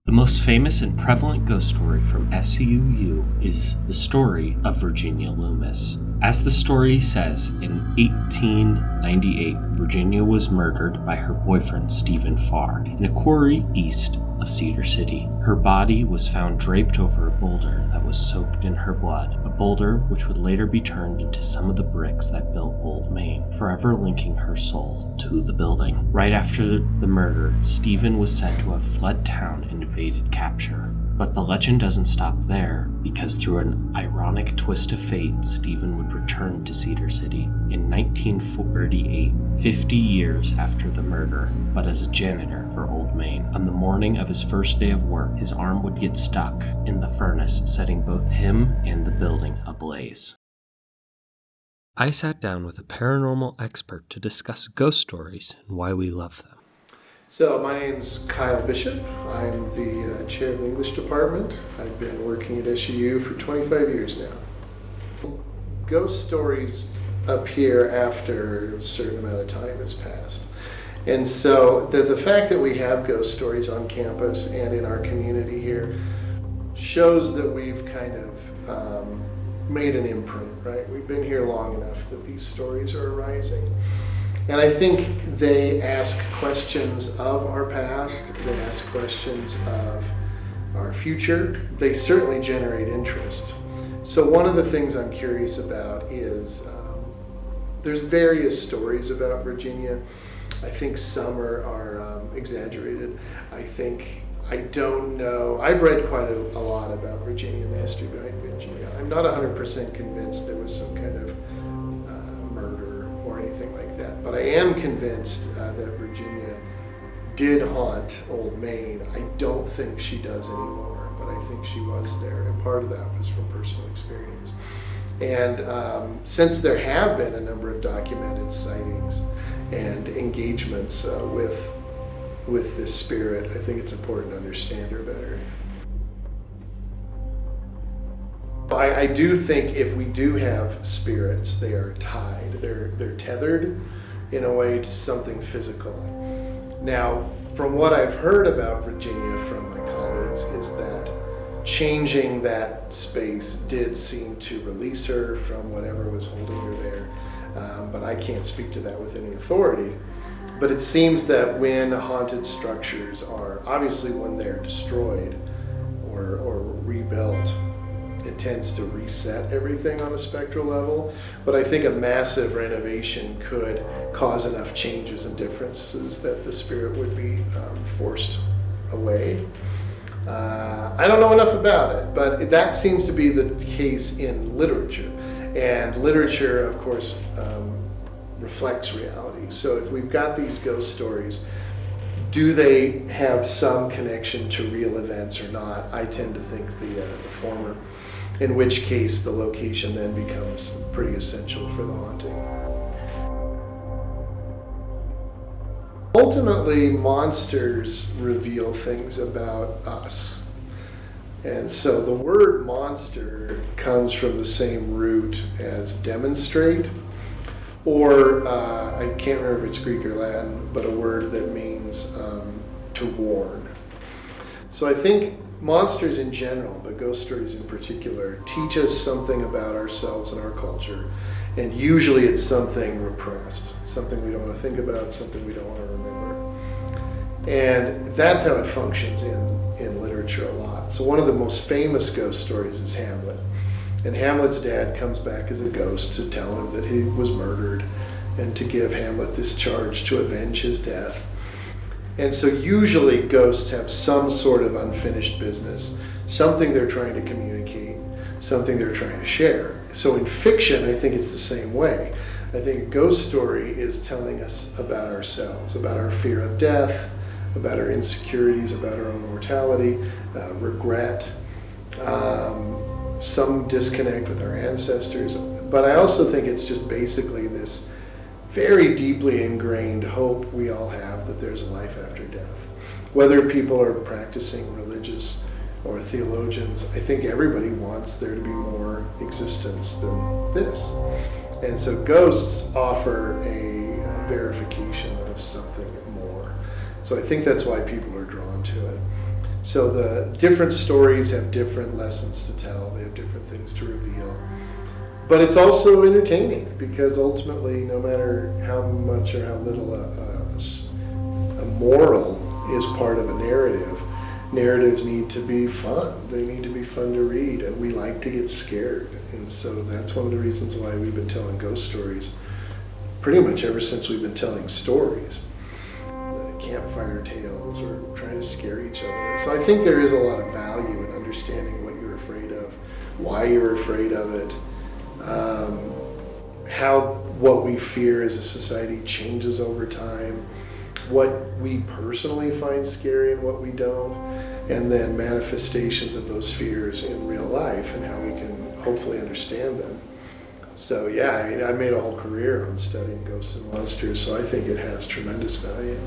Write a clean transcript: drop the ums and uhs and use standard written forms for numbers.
The most famous and prevalent ghost story from SUU is the story of Virginia Loomis. As the story says, in 1898, Virginia was murdered by her boyfriend Stephen Farr in a quarry east of Cedar City. Her body was found draped over a boulder that was soaked in her blood, a boulder which would later be turned into some of the bricks that built Old Main, forever linking her soul to the building. Right after the murder, Stephen was said to have fled town and evaded capture. But the legend doesn't stop there, because through an ironic twist of fate, Stephen would return to Cedar City in 1948, 50 years after the murder, but as a janitor for Old Main. On the morning of his first day of work, his arm would get stuck in the furnace, setting both him and the building ablaze. I sat down with a paranormal expert to discuss ghost stories and why we love them. So my name's Kyle Bishop. I'm the chair of the English department. I've been working at SUU for 25 years now. Ghost stories appear after a certain amount of time has passed. And so the fact that we have ghost stories on campus and in our community here shows that we've kind of made an imprint, right? We've been here long enough that these stories are arising. And I think they ask questions of our past, they ask questions of our future, they certainly generate interest. So one of the things I'm curious about is there's various stories about Virginia. I think some are exaggerated. I don't know, I've read quite a lot about Virginia and the history behind Virginia. I'm not 100% convinced there was some kind of murder or anything like that. But I am convinced that Virginia did haunt Old Main. I don't think she does anymore, but I think she was there, and part of that was from personal experience. And since there have been a number of documented sightings and engagements with this spirit, I think it's important to understand her better. I do think if we do have spirits, they are tied. They're tethered in a way to something physical. Now, from what I've heard about Virginia from my colleagues is that changing that space did seem to release her from whatever was holding her there. But I can't speak to that with any authority. But it seems that when haunted structures are, obviously when they're destroyed or rebuilt, it tends to reset everything on a spectral level. But I think a massive renovation could cause enough changes and differences that the spirit would be forced away. I don't know enough about it, but that seems to be the case in literature. And literature, of course, reflects reality. So if we've got these ghost stories, do they have some connection to real events or not? I tend to think the former, in which case the location then becomes pretty essential for the haunting. Ultimately, monsters reveal things about us. And so the word monster comes from the same root as demonstrate, or I can't remember if it's Greek or Latin, but a word that means to warn. So I think monsters in general, but ghost stories in particular, teach us something about ourselves and our culture. And usually it's something repressed, something we don't want to think about, something we don't want to remember. And that's how it functions in literature a lot. So one of the most famous ghost stories is Hamlet. And Hamlet's dad comes back as a ghost to tell him that he was murdered and to give Hamlet this charge to avenge his death. And so usually ghosts have some sort of unfinished business, something they're trying to communicate, something they're trying to share. So in fiction, I think it's the same way. I think a ghost story is telling us about ourselves, about our fear of death, about our insecurities, about our own mortality, regret, some disconnect with our ancestors. But I also think it's just basically this very deeply ingrained hope we all have that there's a life after death. Whether people are practicing religious or theologians, I think everybody wants there to be more existence than this. And so ghosts offer a verification of something more. So I think that's why people are drawn to it. So the different stories have different lessons to tell. They have different things to reveal. But it's also entertaining because ultimately, no matter how much or how little a moral is part of a narrative, narratives need to be fun. They need to be fun to read, and we like to get scared. And so that's one of the reasons why we've been telling ghost stories pretty much ever since we've been telling stories. Campfire tales or trying to scare each other. So I think there is a lot of value in understanding what you're afraid of, why you're afraid of it, how what we fear as a society changes over time, what we personally find scary and what we don't, and then manifestations of those fears in real life and how we can hopefully understand them. So yeah, I mean, I made a whole career on studying ghosts and monsters, so I think it has tremendous value.